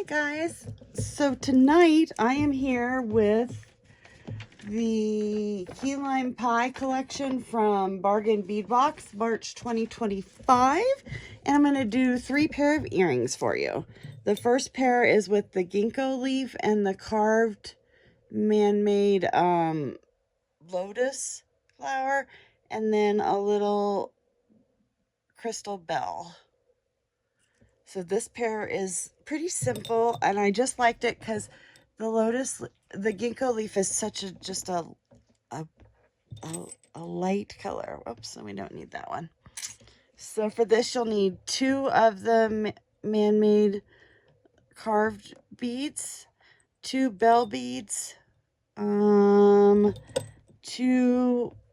Hi guys, so tonight I am here with the key lime pie collection from Bargain Bead Box, March 2025, and I'm going to do 3 pair of earrings for you. The first pair is with the ginkgo leaf and the carved man-made lotus flower, and then a little crystal bell. So this pair is pretty simple, and I just liked it because the ginkgo leaf is such a light color. Oops, so we don't need that one. So for this, you'll need 2 of the man-made carved beads, 2 bell beads, 2,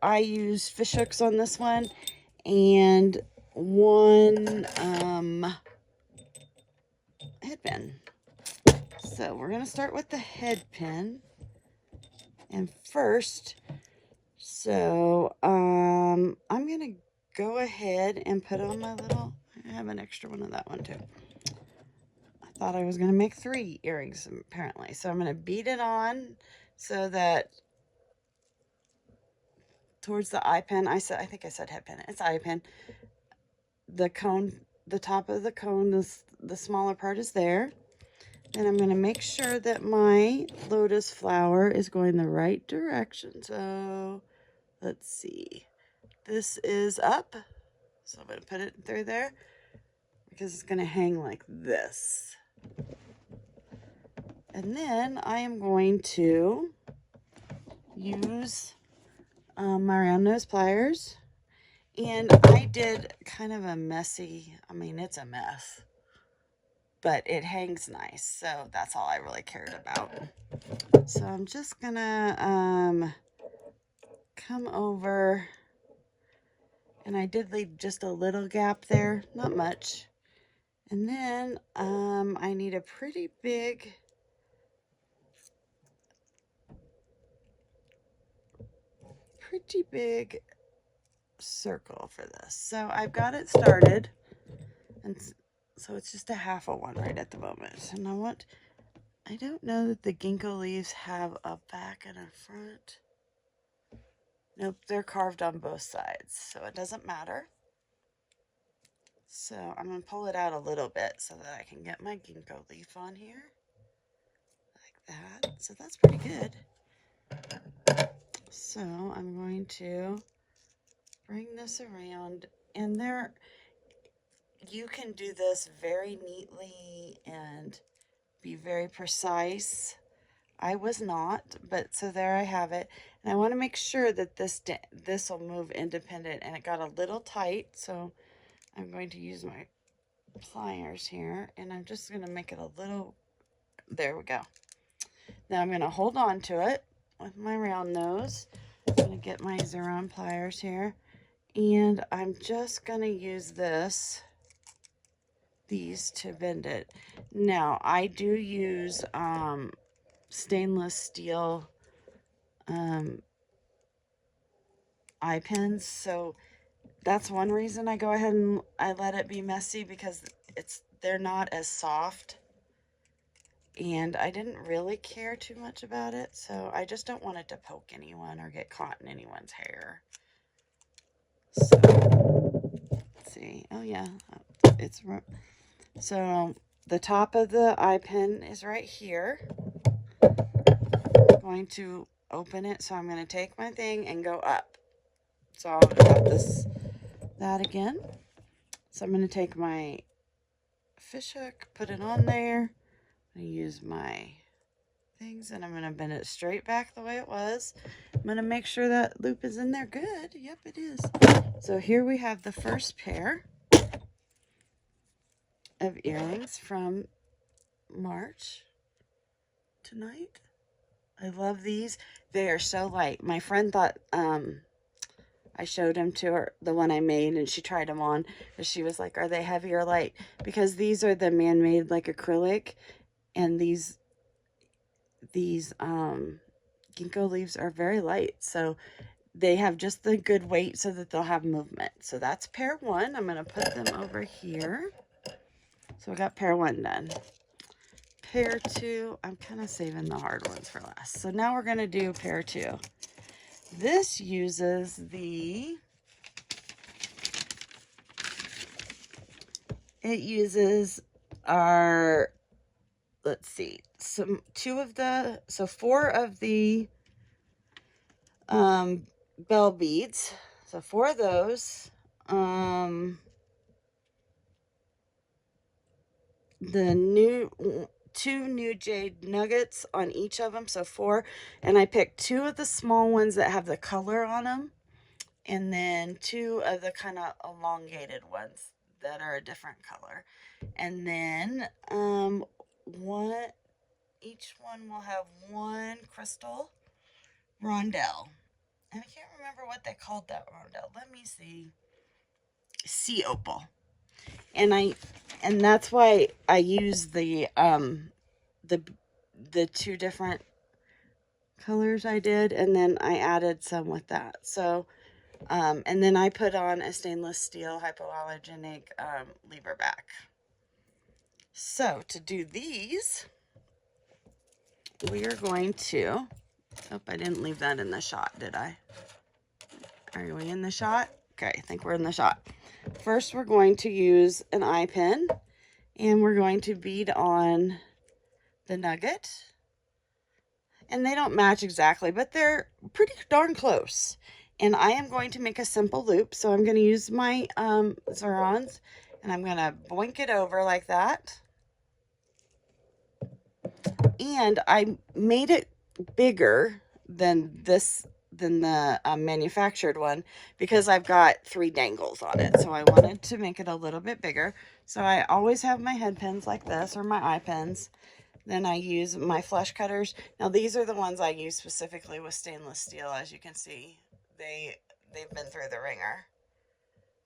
I used fish hooks on this one, and 1 head pin. So we're going to start with the head pin. And first, I'm going to go ahead and put on my little, I have an extra one of that one too. I thought I was going to make 3 earrings apparently. So I'm going to bead it on so that towards the eye pin, I think I said head pin, it's eye pin. The cone, the top of the cone, the smaller part is there. And I'm going to make sure that my lotus flower is going the right direction. So let's see. This is up. So I'm going to put it through there because it's going to hang like this. And then I am going to use my round nose pliers. And I did kind of a messy, it's a mess, but it hangs nice, so that's all I really cared about. So I'm just gonna come over, and I did leave just a little gap there, not much. And then I need a pretty big circle for this. So I've got it started, and so it's just a half of one right at the moment. And I don't know that the ginkgo leaves have a back and a front. Nope, they're carved on both sides, so it doesn't matter. So I'm going to pull it out a little bit so that I can get my ginkgo leaf on here. Like that. So that's pretty good. So I'm going to bring this around, and you can do this very neatly and be very precise. I was not, but so there I have it. And I want to make sure that this will move independent, and it got a little tight, so I'm going to use my pliers here, and I'm just going to make it a little, there we go. Now I'm going to hold on to it with my round nose. I'm going to get my Zeron pliers here, and I'm just going to use these to bend it. Now I do use stainless steel eye pins, so that's one reason I go ahead and I let it be messy, because they're not as soft, and I didn't really care too much about it, so I just don't want it to poke anyone or get caught in anyone's hair. So let's see. Oh yeah, so the top of the eye pin is right here. I'm going to open it, so I'm going to take my thing and go up. So I'll have that again. So I'm going to take my fish hook, put it on there. I'm going to use my things, and I'm going to bend it straight back the way it was. I'm going to make sure that loop is in there good. Yep, it is. So here we have the first pair of earrings from March tonight. I love these. They are so light. My friend thought I showed them to her, the one I made, and she tried them on, but she was like, are they heavy or light? Because these are the man-made like acrylic, and these ginkgo leaves are very light, so they have just the good weight so that they'll have movement. So that's pair 1. I'm going to put them over here. So I got pair 1 done. pair 2. I'm kind of saving the hard ones for last. So now we're going to do pair 2. This uses our, let's see, so 4 of the bell beads. So 4 of those. The 2 new jade nuggets on each of them, so 4. And I picked 2 of the small ones that have the color on them, and then 2 of the kind of elongated ones that are a different color. And then each one will have 1 crystal rondelle. And I can't remember what they called that rondelle. Let me see. Sea opal. And that's why I use the 2 different colors I did, and then I added some with that. So and then I put on a stainless steel hypoallergenic lever back. So to do these, we are going to, oh, I didn't leave that in the shot, did I? Are we in the shot? Okay, I think we're in the shot. First, we're going to use an eye pin, and we're going to bead on the nugget. And they don't match exactly, but they're pretty darn close. And I am going to make a simple loop. So I'm going to use my zircons, and I'm going to boink it over like that. And I made it bigger than the manufactured one, because I've got 3 dangles on it. So I wanted to make it a little bit bigger. So I always have my head pins like this, or my eye pins. Then I use my flush cutters. Now these are the ones I use specifically with stainless steel. As you can see, they've been through the ringer.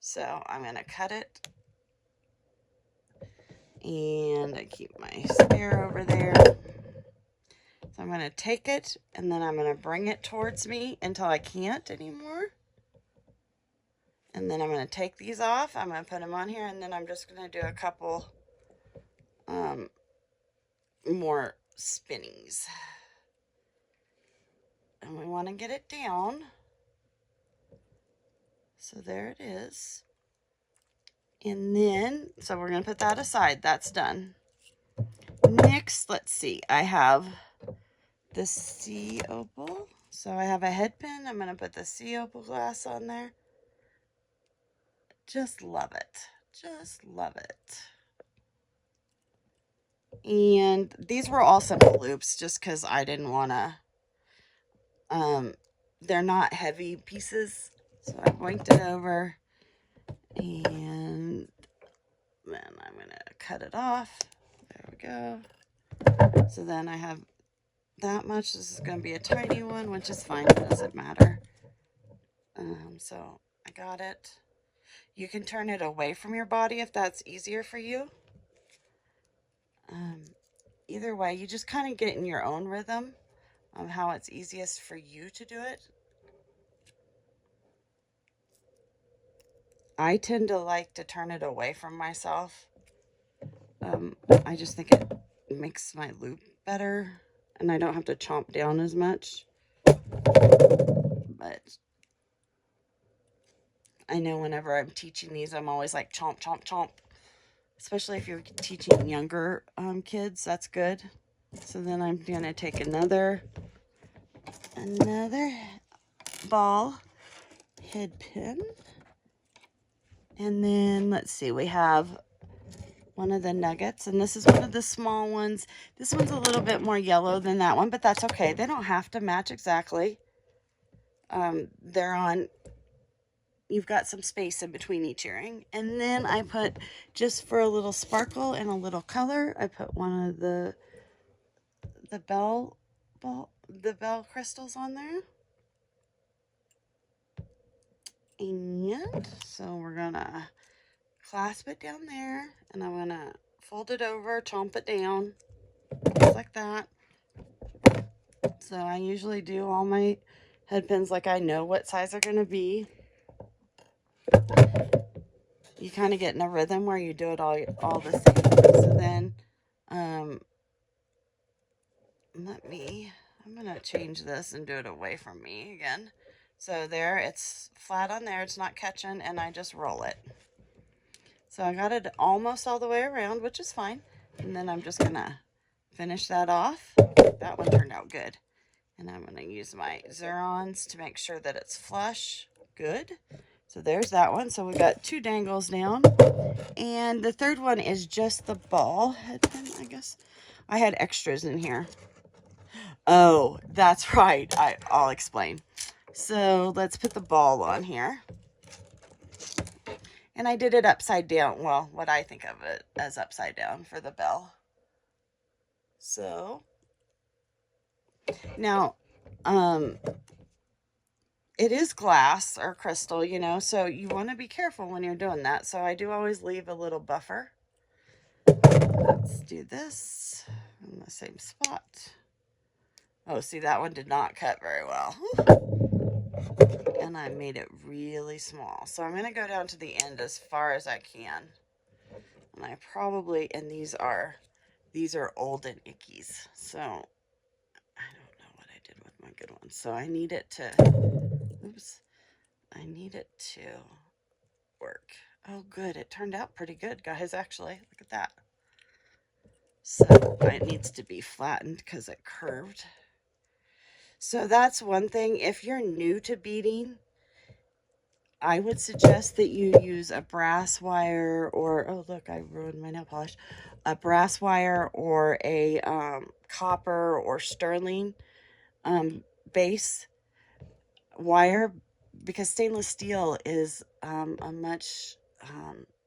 So I'm going to cut it. And I keep my spare over there. So I'm going to take it, and then I'm going to bring it towards me until I can't anymore. And then I'm going to take these off. I'm going to put them on here, and then I'm just going to do a couple more spinnings. And we want to get it down. So there it is. And then, so we're going to put that aside. That's done. Next, let's see. I have the sea opal. So I have a head pin. I'm going to put the sea opal glass on there. Just love it. Just love it. And these were all simple loops just because I didn't want to, they're not heavy pieces. So I boinked it over, and then I'm going to cut it off. There we go. So then I have that much. This is going to be a tiny one, which is fine. It doesn't matter. So I got it. You can turn it away from your body if that's easier for you. Either way, you just kind of get in your own rhythm of how it's easiest for you to do it. I tend to like to turn it away from myself. I just think it makes my loop better, and I don't have to chomp down as much. But I know whenever I'm teaching these, I'm always like chomp, chomp, chomp. Especially if you're teaching younger kids, that's good. So then I'm going to take another ball head pin. And then, let's see, we have one of the nuggets, and this is one of the small ones. This one's a little bit more yellow than that one, but that's okay. They don't have to match exactly. They're on, you've got some space in between each earring. And then I put, just for a little sparkle and a little color, I put one of the bell crystals on there. And so we're gonna clasp it down there, and I'm gonna fold it over, chomp it down, just like that. So I usually do all my head pins like I know what size they're gonna be. You kind of get in a rhythm where you do it all the same. So then I'm going to change this and do it away from me again. So there, it's flat on there. It's not catching, and I just roll it. So I got it almost all the way around, which is fine. And then I'm just going to finish that off. That one turned out good. And I'm going to use my zircons to make sure that it's flush. Good. So there's that one. So we got 2 dangles down. And the third one is just the ball head pin, I guess. I had extras in here. Oh, that's right. I'll explain. So let's put the ball on here. And I did it upside down. Well, what I think of it as upside down for the bell. So now, it is glass or crystal, you know, so you want to be careful when you're doing that. So I do always leave a little buffer. Let's do this in the same spot. Oh, see, that one did not cut very well. And I made it really small. So I'm going to go down to the end as far as I can. And I probably, and these are old and ickies. So I don't know what I did with my good ones. So I need it to, oops, I need it to work. Oh, good. It turned out pretty good, guys, actually. Look at that. So it needs to be flattened because it curved. So that's one thing. If you're new to beading, I would suggest that you use a brass wire or, oh, look, I ruined my nail polish. A brass wire or a copper or sterling base wire, because stainless steel is a much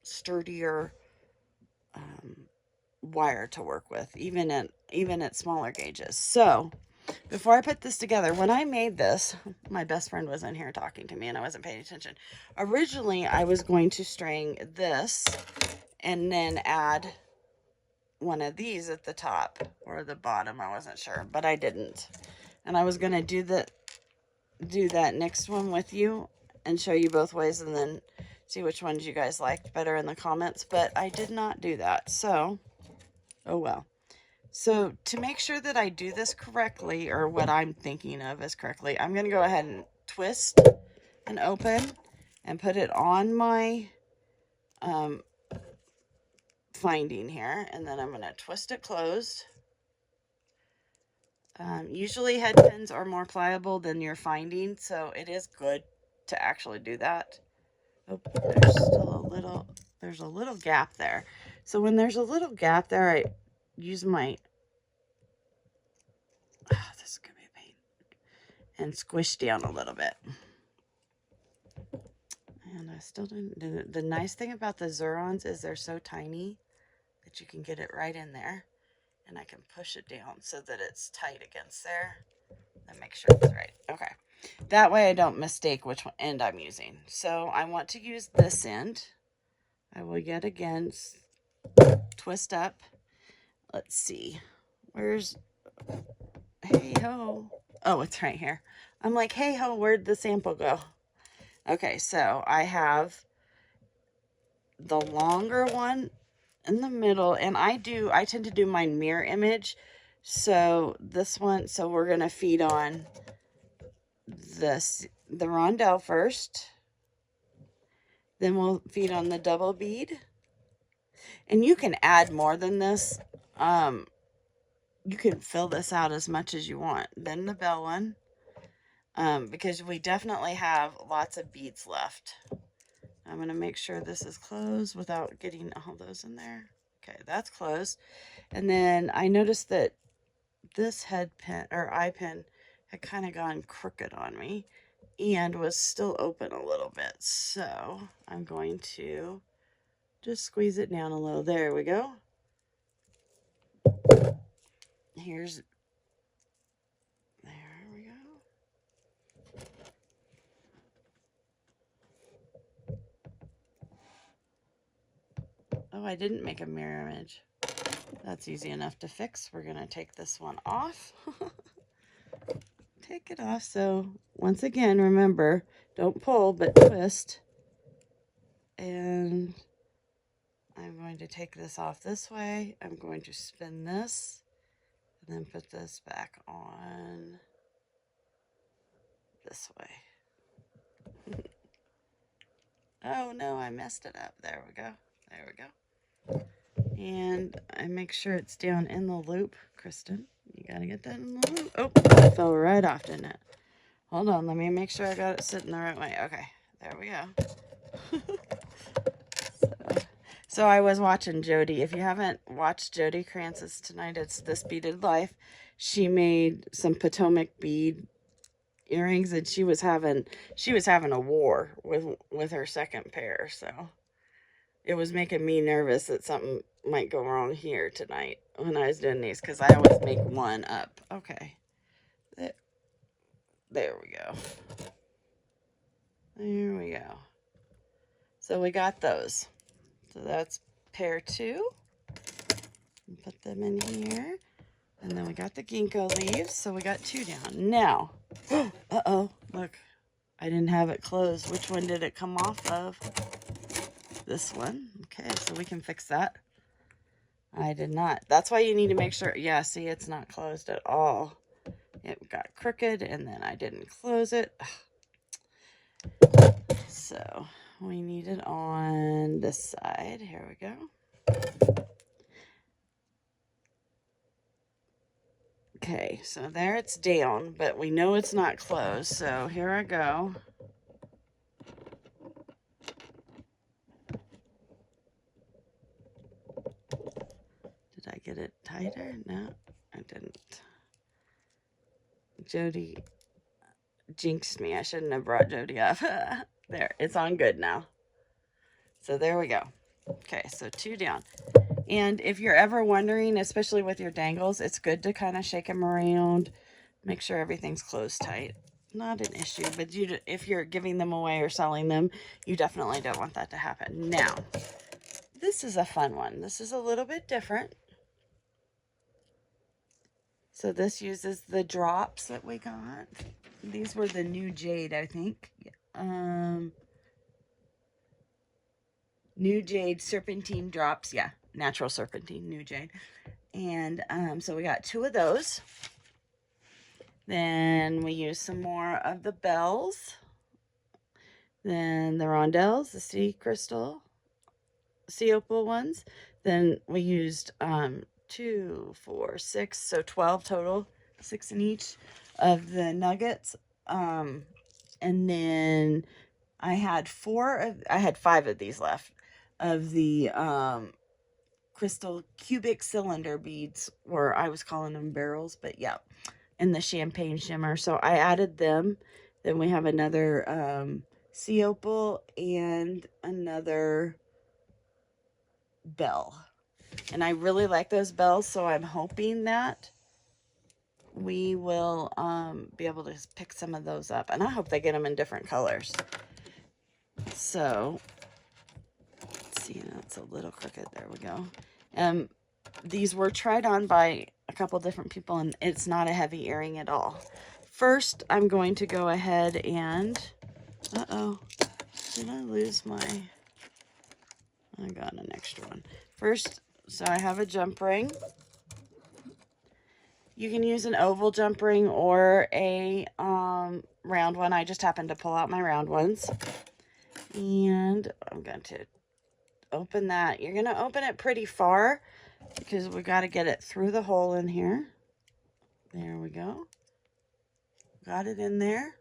sturdier wire to work with, even at smaller gauges. So before I put this together, when I made this, my best friend was in here talking to me and I wasn't paying attention. Originally, I was going to string this and then add one of these at the top or the bottom. I wasn't sure, but I didn't. And I was going to do that next one with you and show you both ways and then see which ones you guys liked better in the comments, but I did not do that. So, oh well. So to make sure that I do this correctly, or what I'm thinking of as correctly, I'm going to go ahead and twist and open and put it on my finding here. And then I'm going to twist it closed. Usually head pins are more pliable than your finding, so it is good to actually do that. Oh, there's a little gap there. So when there's a little gap there, I use my, this is going to be a pain, and squish down a little bit. And I still didn't, the nice thing about the zircons is they're so tiny that you can get it right in there. And I can push it down so that it's tight against there. And make sure it's right. Okay. That way I don't mistake which end I'm using. So I want to use this end. I will yet again twist up. Let's see. Where's, hey ho. Oh, it's right here. I'm like, hey ho, where'd the sample go? Okay, so I have the longer one in the middle, and I tend to do my mirror image. So this one, so we're going to feed on the rondelle first. Then we'll feed on the double bead. And you can add more than this. You can fill this out as much as you want. Then the bell one. Because we definitely have lots of beads left. I'm going to make sure this is closed without getting all those in there. Okay, that's closed. And then I noticed that this head pin or eye pin had kind of gone crooked on me and was still open a little bit. So I'm going to just squeeze it down a little. There we go. There we go. Oh, I didn't make a mirror image. That's easy enough to fix. We're going to take this one off. Take it off. So once again, remember, don't pull, but twist. And I'm going to take this off this way. I'm going to spin this And then put this back on this way. Oh no, I messed it up. There we go. There we go. And I make sure it's down in the loop. Kristen, you gotta get that in the loop. Oh, it fell right off, didn't it? Hold on, let me make sure I got it sitting the right way. Okay, there we go. So I was watching Jody. If you haven't watched Jody Krantz's tonight, it's This Beaded Life. She made some Potomac bead earrings, and she was having a war with her second pair. So it was making me nervous that something might go wrong here tonight when I was doing these, because I always make one up. Okay, there we go. There we go. So we got those. So that's pair 2. Put them in here. And then we got the ginkgo leaves. So we got 2 down. Now, uh-oh, look. I didn't have it closed. Which one did it come off of? This one. Okay, so we can fix that. I did not. That's why you need to make sure. Yeah, see, it's not closed at all. It got crooked, and then I didn't close it. So we need it on this side. Here we go. Okay, so there it's down, but we know it's not closed. So here I go. Did I get it tighter? No, I didn't. Jody jinxed me. I shouldn't have brought Jody up. There, it's on good now. So there we go. Okay, so 2 down. And if you're ever wondering, especially with your dangles, it's good to kind of shake them around. Make sure everything's closed tight. Not an issue, but if you're giving them away or selling them, you definitely don't want that to happen. Now, this is a fun one. This is a little bit different. So this uses the drops that we got. These were the new jade, I think. New jade serpentine drops. Yeah, natural serpentine, new jade. And so we got 2 of those. Then we use some more of the bells. Then the rondelles, the sea crystal, sea opal ones. Then we used 2, 4, 6, so 12 total, 6 in each of the nuggets. And then I had 5 of these left of the crystal cubic cylinder beads, or I was calling them barrels, but yeah, and the champagne shimmer. So I added them. Then we have another sea opal and another bell. And I really like those bells, so I'm hoping that we will be able to pick some of those up. And I hope they get them in different colors. So, let's see, that's a little crooked. There we go. These were tried on by a couple different people, and it's not a heavy earring at all. First, I'm going to go ahead and, uh-oh, did I lose my, I got an extra one. First, so I have a jump ring. You can use an oval jump ring or a round one. I just happened to pull out my round ones. And I'm going to open that. You're going to open it pretty far because we got to get it through the hole in here. There we go. Got it in there.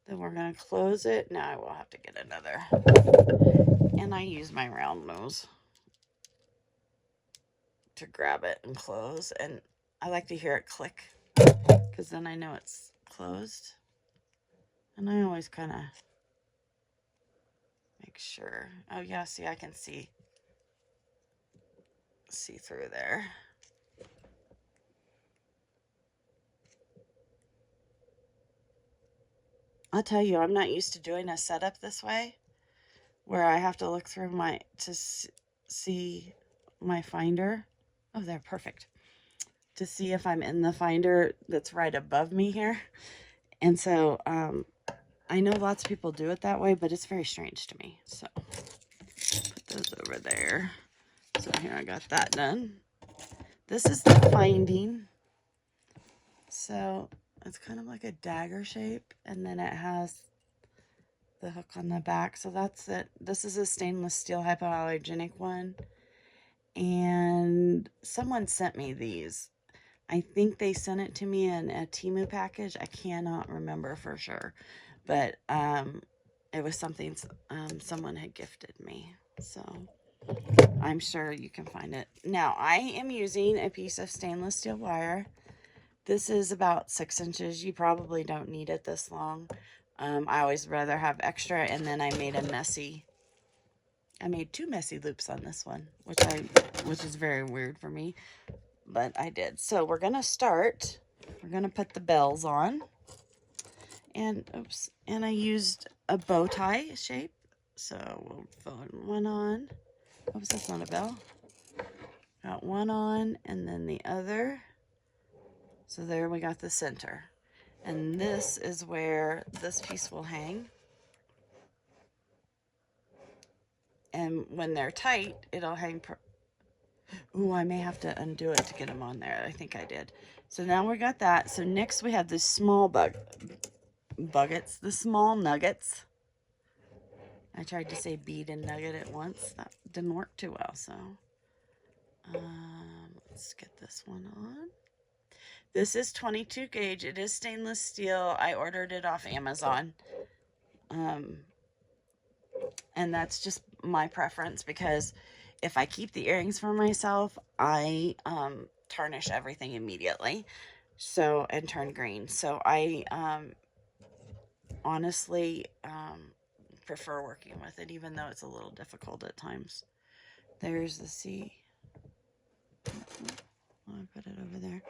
Then we're going to close it. Now I will have to get another. And I use my round nose to grab it and close. And I like to hear it click because then I know it's closed. And I always kind of make sure. Oh yeah, see, I can see through there. I'll tell you, I'm not used to doing a setup this way, where I have to look through to see my finder. Oh, they're perfect. To see if I'm in the finder that's right above me here. And so, I know lots of people do it that way, but it's very strange to me. So, put those over there. So here I got that done. This is the finding. So it's kind of like a dagger shape, and then it has the hook on the back. So that's it. This is a stainless steel hypoallergenic one, and someone sent me these. I think they sent it to me in a Temu package. I cannot remember for sure, but it was something someone had gifted me. So I'm sure you can find it. Now I am using a piece of stainless steel wire. This is about 6 inches. You probably don't need it this long. I always rather have extra, and then I made I made 2 messy loops on this one, which is very weird for me, but I did. So we're gonna start. We're gonna put the bells on, and oops, and I used a bow tie shape. So we'll put one on. Oops, that's not a bell. Got one on, and then the other. So there we got the center. And this is where this piece will hang. And when they're tight, it'll hang. Ooh, I may have to undo it to get them on there. I think I did. So now we got that. So next we have the small buggets, the small nuggets. I tried to say bead and nugget at once. That didn't work too well. So let's get this one on. This is 22 gauge. It is stainless steel. I ordered it off Amazon. And that's just my preference, because if I keep the earrings for myself, I tarnish everything immediately. So, and turn green. So I honestly prefer working with it, even though it's a little difficult at times. There's the C. I put it over there.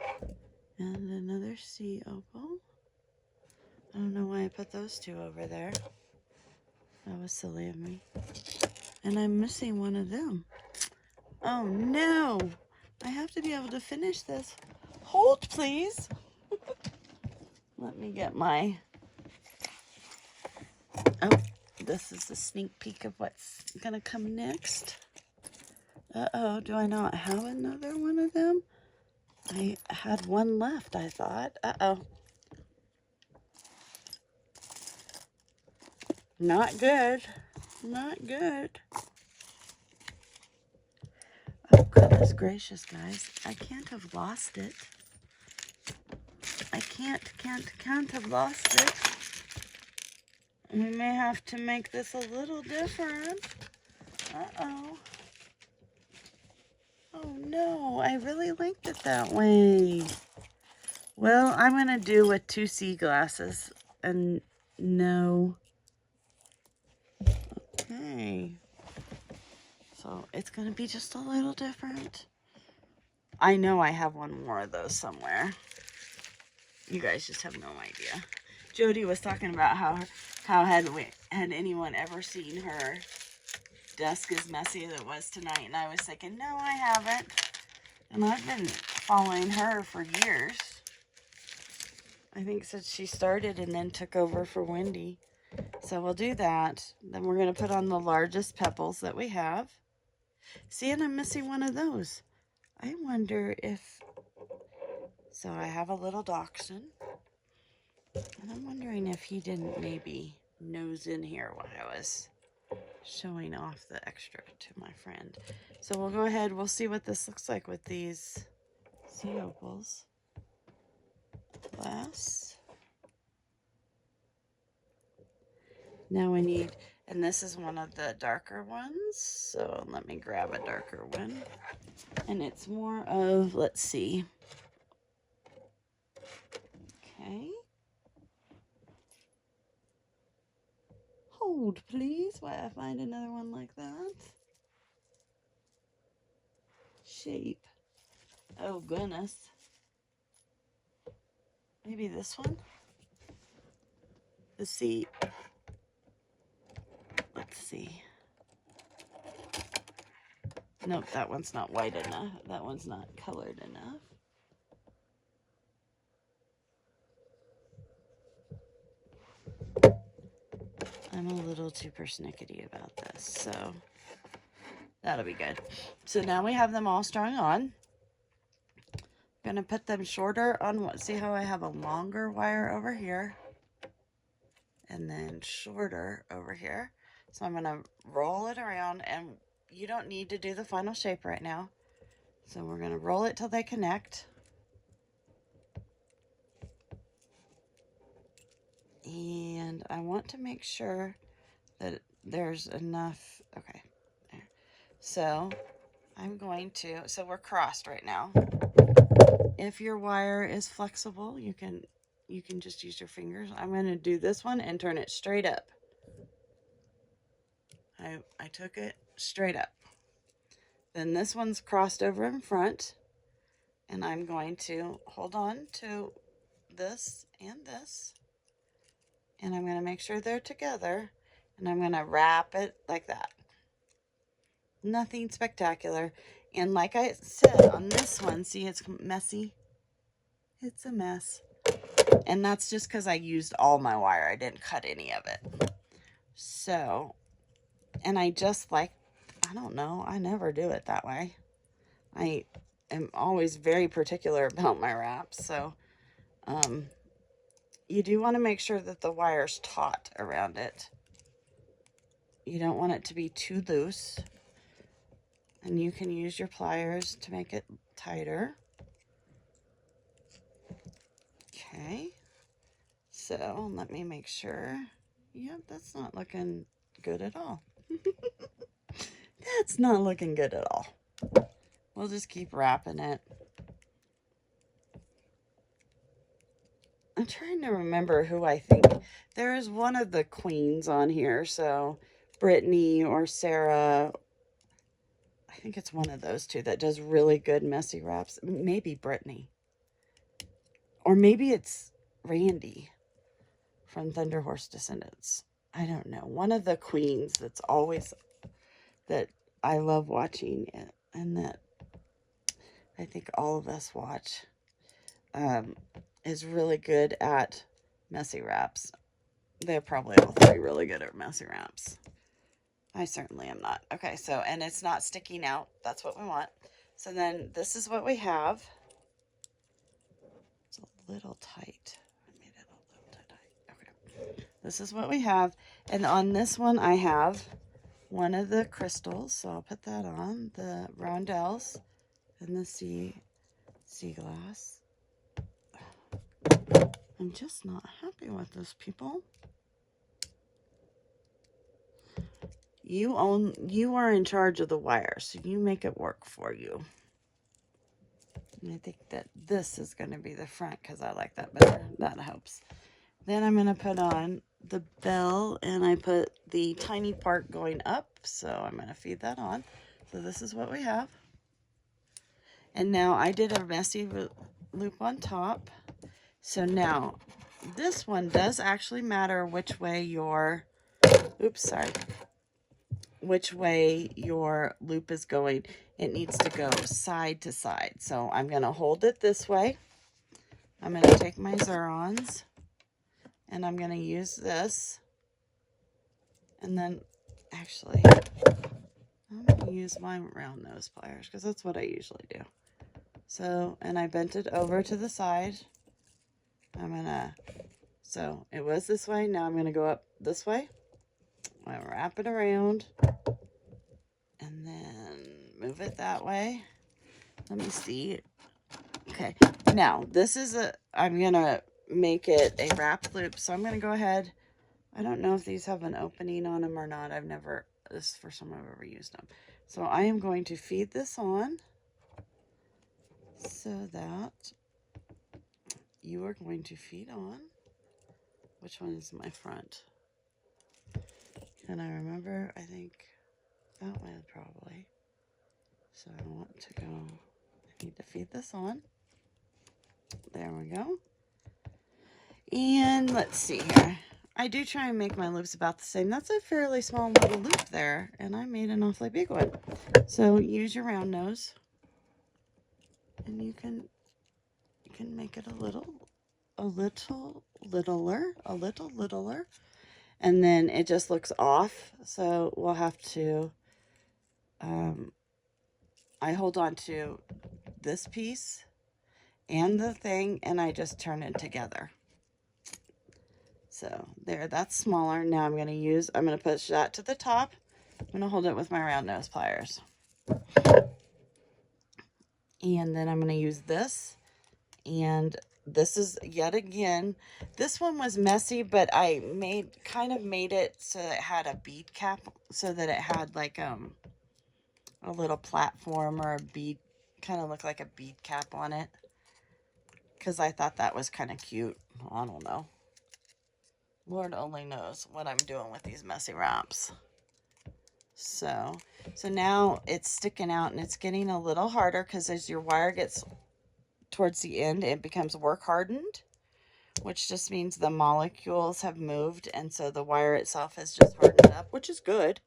And another C opal. I don't know why I put those two over there. That was silly of me. And I'm missing one of them. Oh no! I have to be able to finish this. Hold, please. Let me get my... Oh, this is a sneak peek of what's gonna come next. Uh-oh, do I not have another one of them? I had one left, I thought. Uh-oh. Not good. Not good. Oh, goodness gracious, guys. I can't have lost it. I can't have lost it. We may have to make this a little different. Uh-oh. Oh, no. I really liked it that way. Well, I'm going to do with 2 C glasses. And no. Okay. So it's going to be just a little different. I know I have one more of those somewhere. You guys just have no idea. Jody was talking about how had anyone ever seen her desk as messy as it was tonight, and I was thinking, no, I haven't. And I've been following her for years. I think since she started and then took over for Wendy. So we'll do that. Then we're going to put on the largest pebbles that we have. See, and I'm missing one of those. I wonder if... So I have a little dachshund. And I'm wondering if he didn't maybe nose in here while I was showing off the extra to my friend. So we'll go ahead. We'll see what this looks like with these sea opals. Glass. Now we need, and this is one of the darker ones. So let me grab a darker one. And it's more of, let's see. Okay. Hold, please, while I find another one like that. Shape. Oh, goodness. Maybe this one? Let's see. Let's see. Nope, that one's not white enough. That one's not colored enough. I'm a little too persnickety about this, so that'll be good. So now we have them all strung on. going to put them shorter on what, see how I have a longer wire over here and then shorter over here. So I'm going to roll it around, and you don't need to do the final shape right now. So we're going to roll it till they connect. And I want to make sure that there's enough. Okay, there. So I'm going to, so we're crossed right now. If your wire is flexible, you can just use your fingers. I'm going to do this one and turn it straight up. I took it straight up. Then this one's crossed over in front, and I'm going to hold on to this and this, and I'm going to make sure they're together, and I'm going to wrap it like that. Nothing spectacular. And like I said on this one, see, it's messy. It's a mess. And that's just because I used all my wire. I didn't cut any of it. So, and I just like, I don't know, I never do it that way. I am always very particular about my wraps. So, you do want to make sure that the wire's taut around it. You don't want it to be too loose. And you can use your pliers to make it tighter. Okay. So let me make sure. Yep, that's not looking good at all. That's not looking good at all. We'll just keep wrapping it. I'm trying to remember who I think. There is one of the queens on here. So Brittany or Sarah. I think it's one of those two that does really good messy wraps. Maybe Brittany. Or maybe it's Randy from Thunder Horse Descendants. I don't know. One of the queens that's always, that I love watching it, and that I think all of us watch, is really good at messy wraps. They're probably all three really good at messy wraps. I certainly am not. Okay, so, and it's not sticking out. That's what we want. So then this is what we have. It's a little tight. I made it a little too tight. Okay. This is what we have. And on this one, I have one of the crystals. So I'll put that on. The rondelles and the sea glass. I'm just not happy with this, people. You are in charge of the wire, so you make it work for you. And I think that this is going to be the front because I like that better. That helps. Then I'm going to put on the bell, and I put the tiny part going up, so I'm going to feed that on. So this is what we have. And now I did a messy loop on top. So now this one does actually matter which way your, which way your loop is going. It needs to go side to side. So I'm going to hold it this way. I'm going to take my Zurons, and I'm going to use this. And then, actually, I'm going to use my round nose pliers because that's what I usually do. So, and I bent it over to the side. I'm going to, so it was this way. Now I'm going to go up this way. I'm going to wrap it around. And then move it that way. Let me see. Okay. Now, this is I'm going to make it a wrapped loop. So I'm going to go ahead. I don't know if these have an opening on them or not. This is the first time I've ever used them. So I am going to feed this on so that you are going to feed on. Which one is my front? Can I remember? I think that way probably. So I want to go, I need to feed this on. There we go. And let's see here. I do try and make my loops about the same. That's a fairly small little loop there, and I made an awfully big one. So use your round nose, and you can make it a little littler, and then it just looks off. So we'll have to, I hold on to this piece, and the thing, and I just turn it together. So there, that's smaller. Now I'm going to push that to the top. I'm going to hold it with my round nose pliers. And then I'm going to use this. And this is, yet again, this one was messy, but I kind of made it so it had a bead cap, so that it had like a little platform or a bead, kind of looked like a bead cap on it. Because I thought that was kind of cute. I don't know. Lord only knows what I'm doing with these messy wraps. So now it's sticking out and it's getting a little harder because as your wire gets towards the end, it becomes work hardened, which just means the molecules have moved, and so the wire itself has just hardened up, which is good.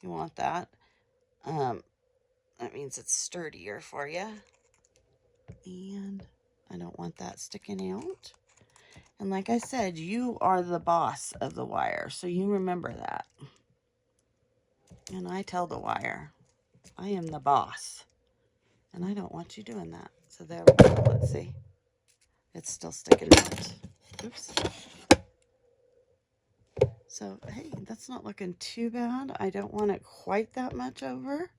You want that. That means it's sturdier for you. And I don't want that sticking out. And like I said, you are the boss of the wire, so you remember that. And I tell the wire, I am the boss, and I don't want you doing that. So there we go. Let's see. It's still sticking out. Oops. So, hey, that's not looking too bad. I don't want it quite that much over.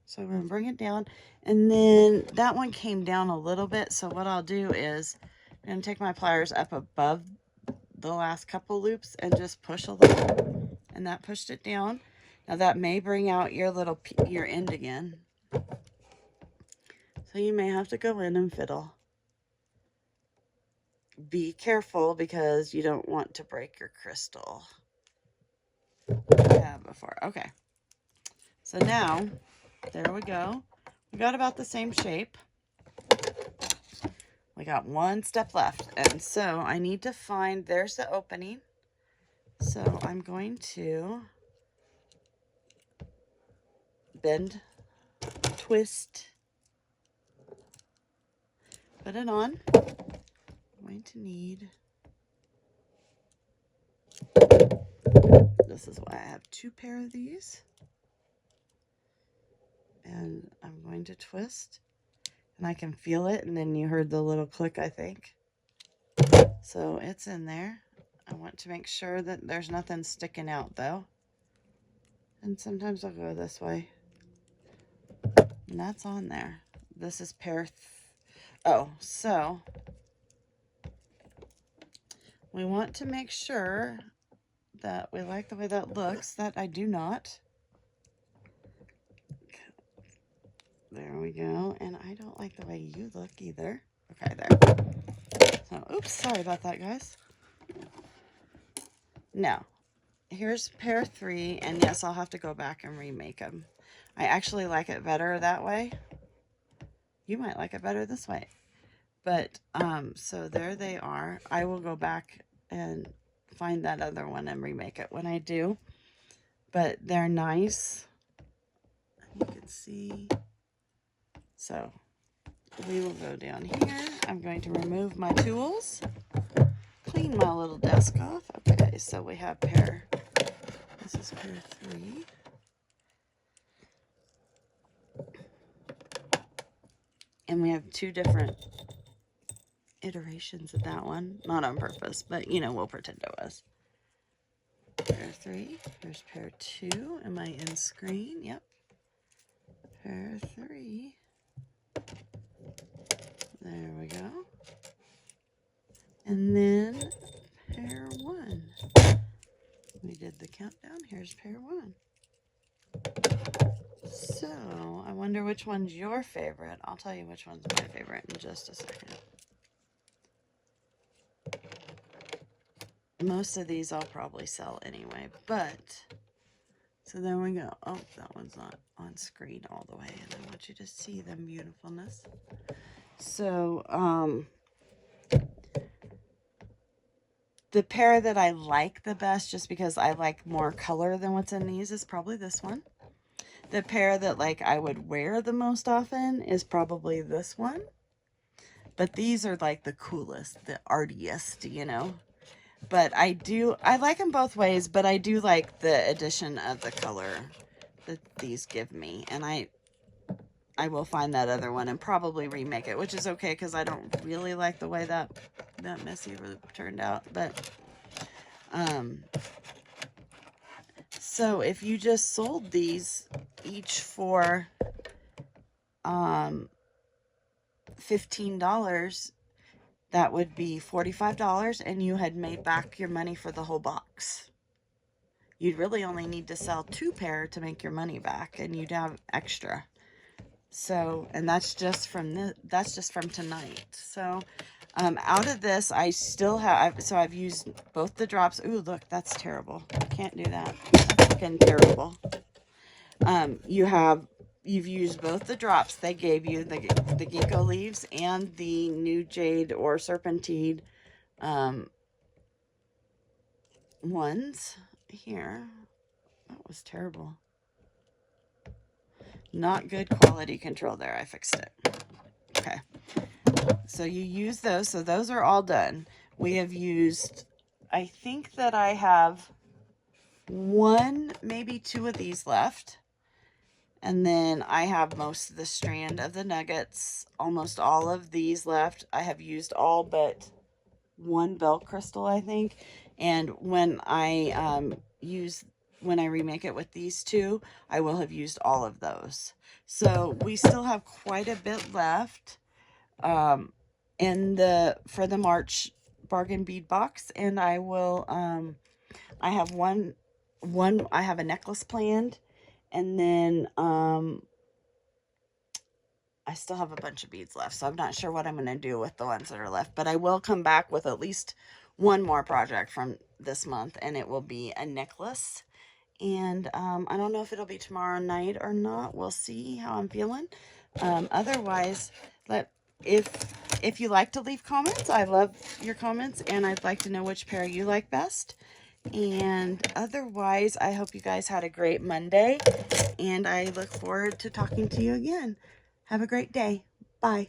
So I'm going to bring it down. And then that one came down a little bit. So what I'll do is I'm going to take my pliers up above the last couple loops and just push a little. And that pushed it down. Now that may bring out your end again. So you may have to go in and fiddle. Be careful because you don't want to break your crystal. Yeah, before. Okay. So now, there we go. We got about the same shape. We got one step left. And so I need to find, there's the opening. So I'm going to bend, twist, put it on. I'm going to need, this is why I have 2 pair of these. And I'm going to twist. And I can feel it, and then you heard the little click, I think. So it's in there. I want to make sure that there's nothing sticking out, though. And sometimes I'll go this way. And that's on there. This is pair... so we want to make sure that we like the way that looks. That I do not. There we go. And I don't like the way you look either. Okay, there. So, oops, sorry about that, guys. Now, here's pair 3, and yes, I'll have to go back and remake them. I actually like it better that way. You might like it better this way. But, so there they are. I will go back and find that other one and remake it when I do. But they're nice. You can see. So, we will go down here. I'm going to remove my tools. Clean my little desk off. Okay, so we have pair. This is pair 3. And we have 2 different iterations of that one. Not on purpose, but you know, we'll pretend it was. Pair 3. There's pair 2. Am I in screen? Yep. Pair 3. There we go. And then pair 1. We did the countdown. Here's pair 1. So, I wonder which one's your favorite. I'll tell you which one's my favorite in just a second. Most of these I'll probably sell anyway, but, so there we go. Oh, that one's not on screen all the way, and I want you to see the beautifulness. So, the pair that I like the best, just because I like more color than what's in these, is probably this one. The pair that like I would wear the most often is probably this one. But these are like the coolest, the artiest, you know. But I like them both ways, but I do like the addition of the color that these give me. And I I will find that other one and probably remake it, which is okay because I don't really like the way that messy loop turned out. But so if you just sold these each for $15, that would be $45, and you had made back your money for the whole box. You'd really only need to sell 2 pair to make your money back, and you'd have extra. So, and that's just from tonight. So, out of this, I still have, so I've used both the drops. Ooh, look, that's terrible. I can't do that. That's fucking terrible. You've used both the drops they gave you, the ginkgo leaves and the new jade or serpentine ones here. That was terrible. Not good quality control there. I fixed it. Okay. So you use those. So those are all done. We have used, I think that I have 1, maybe 2 of these left. And then I have most of the strand of the nuggets, almost all of these left. I have used all but 1 bell crystal, I think. And when I when I remake it with these 2, I will have used all of those. So we still have quite a bit left for the March bargain bead box. And I will, I have I have a necklace planned. And then I still have a bunch of beads left, so I'm not sure what I'm going to do with the ones that are left. But I will come back with at least 1 more project from this month, and it will be a necklace. And I don't know if it'll be tomorrow night or not. We'll see how I'm feeling. Otherwise, if you like to leave comments, I love your comments, and I'd like to know which pair you like best. And otherwise, I hope you guys had a great Monday, and I look forward to talking to you again. Have a great day. Bye.